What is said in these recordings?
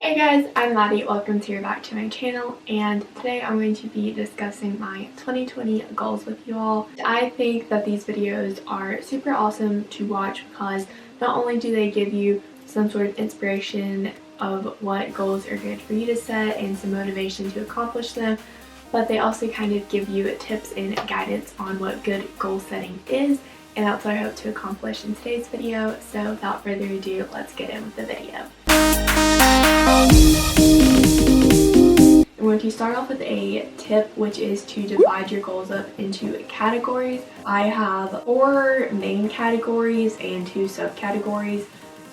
Hey guys, I'm Maddie. Welcome back to my channel, and today I'm going to be discussing my 2020 goals with you all. I think that these videos are super awesome to watch because not only do they give you some sort of inspiration of what goals are good for you to set and some motivation to accomplish them, but they also kind of give you tips and guidance on what good goal setting is, and that's what I hope to accomplish in today's video. So without further ado, let's get in with the video. I'm going to start off with a tip, which is to divide your goals up into categories. I have 4 main categories and 2 subcategories.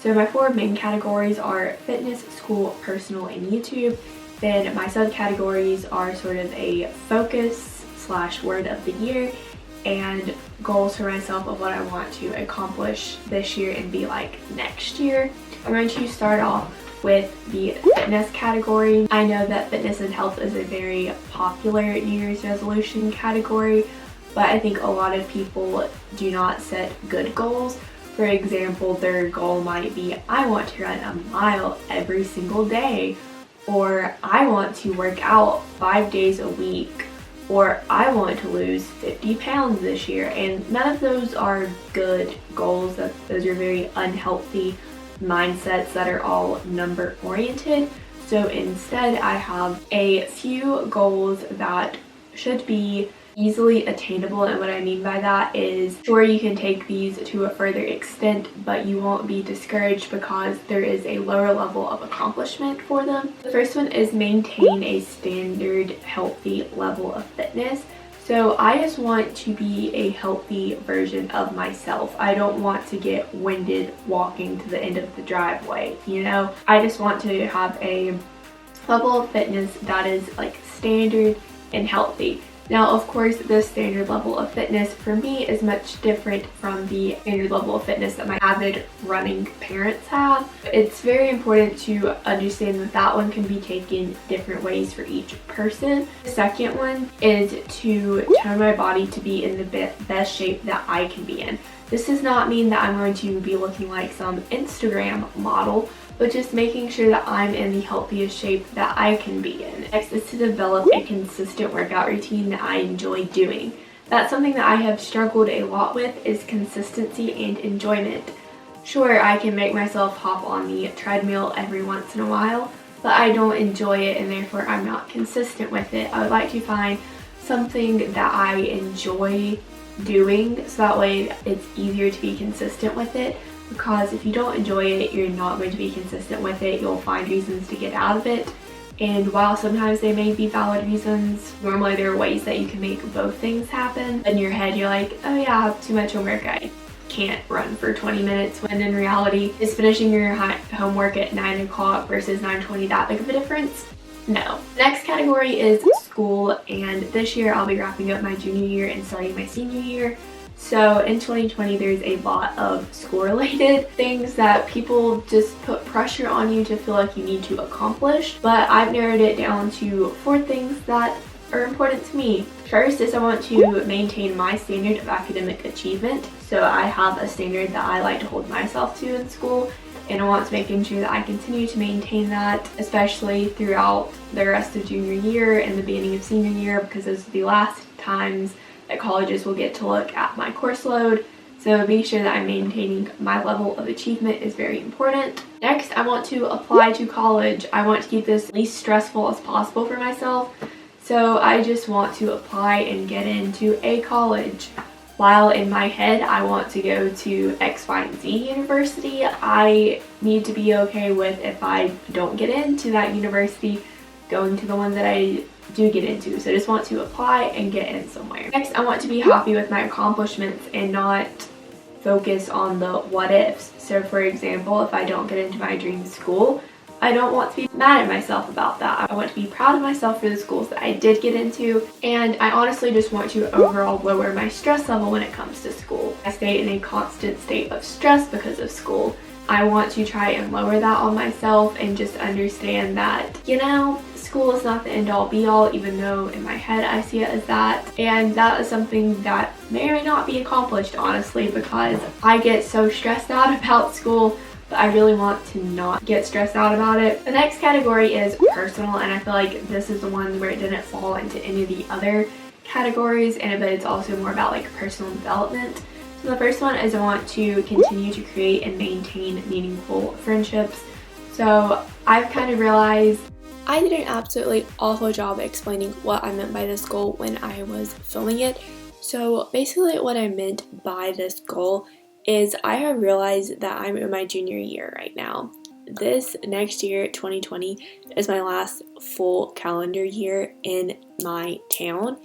So my 4 main categories are fitness, school, personal, and YouTube. Then my subcategories are sort of a focus / word of the year and goals for myself of what I want to accomplish this year and be like next year. I'm going to start off with the fitness category. I know that fitness and health is a very popular New Year's resolution category, but I think a lot of people do not set good goals. For example, their goal might be, I want to run a mile every single day, or I want to work out 5 days a week, or I want to lose 50 pounds this year. And none of those are good goals. Those are very unhealthy mindsets that are all number oriented. So instead, I have a few goals that should be easily attainable, and what I mean by that is, sure, you can take these to a further extent, but you won't be discouraged because there is a lower level of accomplishment for them. The first one is maintain a standard healthy level of fitness. So I just want to be a healthy version of myself. I don't want to get winded walking to the end of the driveway, you know? I just want to have a level of fitness that is like standard and healthy. Now, of course, this standard level of fitness for me is much different from the standard level of fitness that my avid running parents have. It's very important to understand that that one can be taken different ways for each person. The second one is to tone my body to be in the best shape that I can be in. This does not mean that I'm going to be looking like some Instagram model, but just making sure that I'm in the healthiest shape that I can be in. Next is to develop a consistent workout routine that I enjoy doing. That's something that I have struggled a lot with, is consistency and enjoyment. Sure, I can make myself hop on the treadmill every once in a while, but I don't enjoy it, and therefore I'm not consistent with it. I would like to find something that I enjoy doing, so that way it's easier to be consistent with it. Because if you don't enjoy it, you're not going to be consistent with it. You'll find reasons to get out of it. And while sometimes they may be valid reasons, normally there are ways that you can make both things happen. In your head, you're like, oh yeah, I have too much homework. I can't run for 20 minutes. When in reality, is finishing your homework at 9 o'clock versus 9:20 that big of a difference? No. Next category is school. And this year I'll be wrapping up my junior year and starting my senior year. So in 2020, there's a lot of school-related things that people just put pressure on you to feel like you need to accomplish. But I've narrowed it down to 4 things that are important to me. First is I want to maintain my standard of academic achievement. So I have a standard that I like to hold myself to in school, and I want to make sure that I continue to maintain that, especially throughout the rest of junior year and the beginning of senior year, because those are the last times that colleges will get to look at my course load. So being sure that I'm maintaining my level of achievement is very important. Next, I want to apply to college. I want to keep this least stressful as possible for myself. So I just want to apply and get into a college. While in my head, I want to go to X, Y, and Z university, I need to be okay with, if I don't get into that university, going to the one that I do get into. So I just want to apply and get in somewhere. Next, I want to be happy with my accomplishments and not focus on the what ifs. So for example, if I don't get into my dream school, I don't want to be mad at myself about that. I want to be proud of myself for the schools that I did get into, and I honestly just want to overall lower my stress level when it comes to school. I stay in a constant state of stress because of school. I want to try and lower that on myself and just understand that, you know, school is not the end-all be-all, even though in my head I see it as that. And that is something that may or may not be accomplished, honestly, because I get so stressed out about school, but I really want to not get stressed out about it. The next category is personal, and I feel like this is the one where it didn't fall into any of the other categories, but it's also more about like personal development. So the first one is I want to continue to create and maintain meaningful friendships. So I've kind of realized I did an absolutely awful job explaining what I meant by this goal when I was filming it. So basically what I meant by this goal is I have realized that I'm in my junior year right now. This next year, 2020, is my last full calendar year in my town.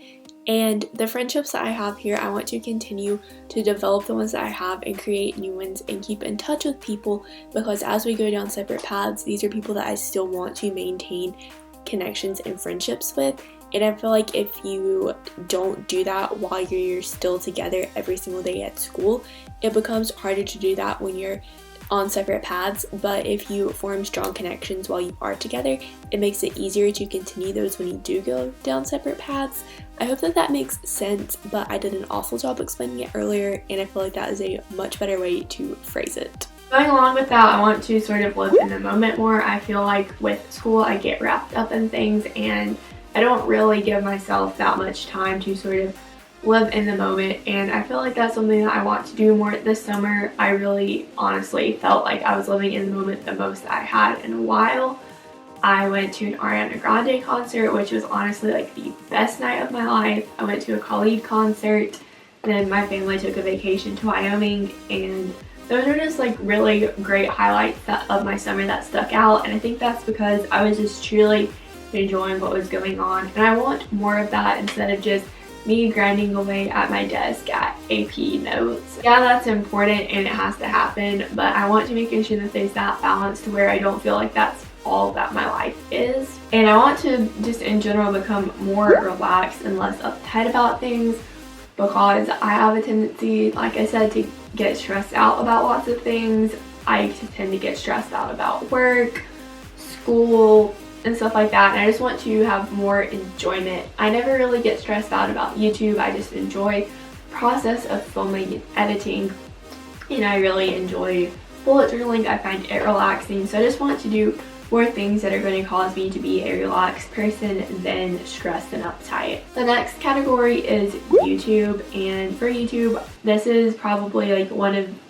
And the friendships that I have here, I want to continue to develop the ones that I have and create new ones and keep in touch with people, because as we go down separate paths, these are people that I still want to maintain connections and friendships with. And I feel like if you don't do that while you're still together every single day at school, it becomes harder to do that when you're on separate paths. But if you form strong connections while you are together, it makes it easier to continue those when you do go down separate paths. I hope that that makes sense, but I did an awful job explaining it earlier, and I feel like that is a much better way to phrase it. Going along with that, I want to sort of live in the moment more. I feel like with school, I get wrapped up in things, and I don't really give myself that much time to sort of live in the moment, and I feel like that's something that I want to do more this summer. I really honestly felt like I was living in the moment the most I had in a while. I went to an Ariana Grande concert, which was honestly like the best night of my life. I went to a Khalid concert, then my family took a vacation to Wyoming, and those are just like really great highlights of my summer that stuck out. And I think that's because I was just truly enjoying what was going on, and I want more of that instead of just me grinding away at my desk at AP notes. Yeah, that's important and it has to happen, but I want to make sure that there's that balance to where I don't feel like that's all that my life is. And I want to just in general become more relaxed and less uptight about things, because I have a tendency, like I said, to get stressed out about lots of things. I tend to get stressed out about work, school, and stuff like that, and I just want to have more enjoyment. I never really get stressed out about YouTube. I just enjoy the process of filming and editing, and I really enjoy bullet journaling. I find it relaxing, so I just want to do more things that are going to cause me to be a relaxed person than stressed and uptight. The next category is YouTube, and for YouTube, this is probably like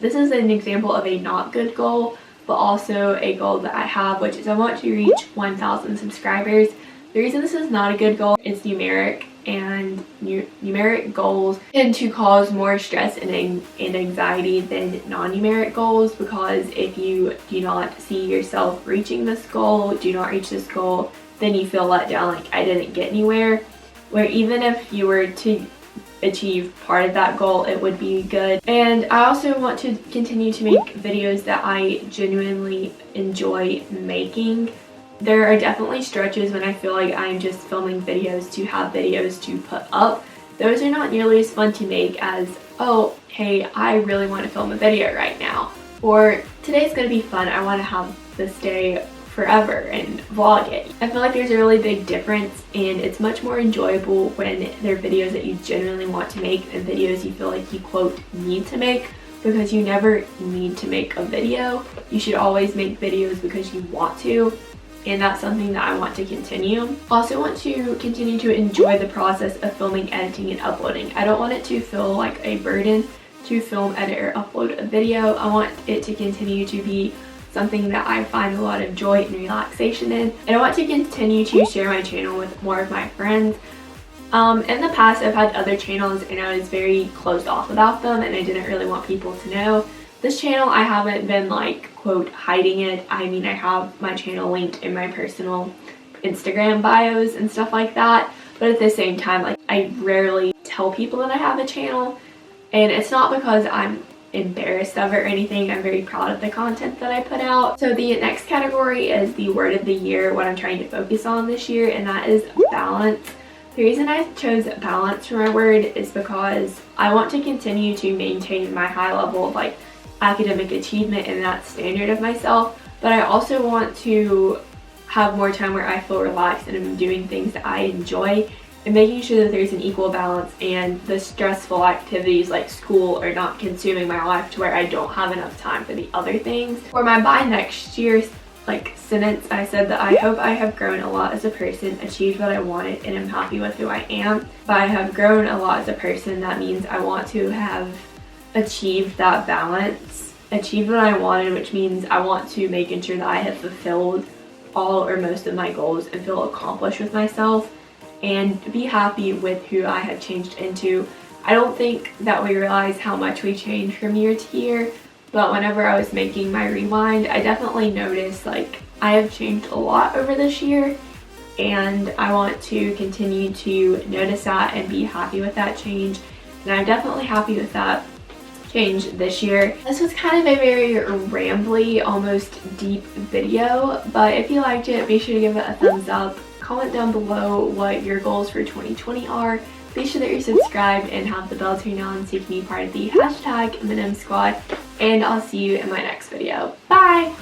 this is an example of a not good goal, but also a goal that I have, which is I want to reach 1,000 subscribers. The reason this is not a good goal is numeric, and numeric goals tend to cause more stress and anxiety than non-numeric goals, because if you do not see yourself reaching this goal, do not reach this goal, then you feel let down, like I didn't get anywhere. Where even if you were to achieve part of that goal, it would be good. And I also want to continue to make videos that I genuinely enjoy making. There are definitely stretches when I feel like I'm just filming videos to have videos to put up. Those are not nearly as fun to make as, oh, hey, I really want to film a video right now. Or today's gonna be fun, I want to have this day forever and vlog it. I feel like there's a really big difference, and it's much more enjoyable when they're videos that you genuinely want to make than videos you feel like you quote need to make, because you never need to make a video. You should always make videos because you want to, and that's something that I want to continue. Also want to continue to enjoy the process of filming, editing, and uploading. I don't want it to feel like a burden to film, edit, or upload a video. I want it to continue to be something that I find a lot of joy and relaxation in, and I want to continue to share my channel with more of my friends. In the past, I've had other channels and I was very closed off about them, and I didn't really want people to know. This channel, I haven't been like, quote, hiding it. I mean, I have my channel linked in my personal Instagram bios and stuff like that, but at the same time, like, I rarely tell people that I have a channel, and it's not because I'm embarrassed of it or anything. I'm very proud of the content that I put out. So the next category is the word of the year, what I'm trying to focus on this year, and that is balance. The reason I chose balance for my word is because I want to continue to maintain my high level of like academic achievement and that standard of myself, but I also want to have more time where I feel relaxed and I'm doing things that I enjoy. and making sure that there's an equal balance and the stressful activities like school are not consuming my life to where I don't have enough time for the other things. For my by next year sentence, I said that I hope I have grown a lot as a person, achieved what I wanted, and am happy with who I am. But I have grown a lot as a person, that means I want to have achieved that balance, achieved what I wanted, which means I want to make sure that I have fulfilled all or most of my goals and feel accomplished with myself and be happy with who I have changed into. I don't think that we realize how much we change from year to year, but whenever I was making my rewind, I definitely noticed like I have changed a lot over this year, and I want to continue to notice that and be happy with that change, and I'm definitely happy with that change this year. This was kind of a very rambly, almost deep video, but if you liked it, be sure to give it a thumbs up. Comment down below what your goals for 2020 are. Be sure that you're subscribed and have the bell turned on so you can be part of the hashtag M&M Squad, and I'll see you in my next video. Bye!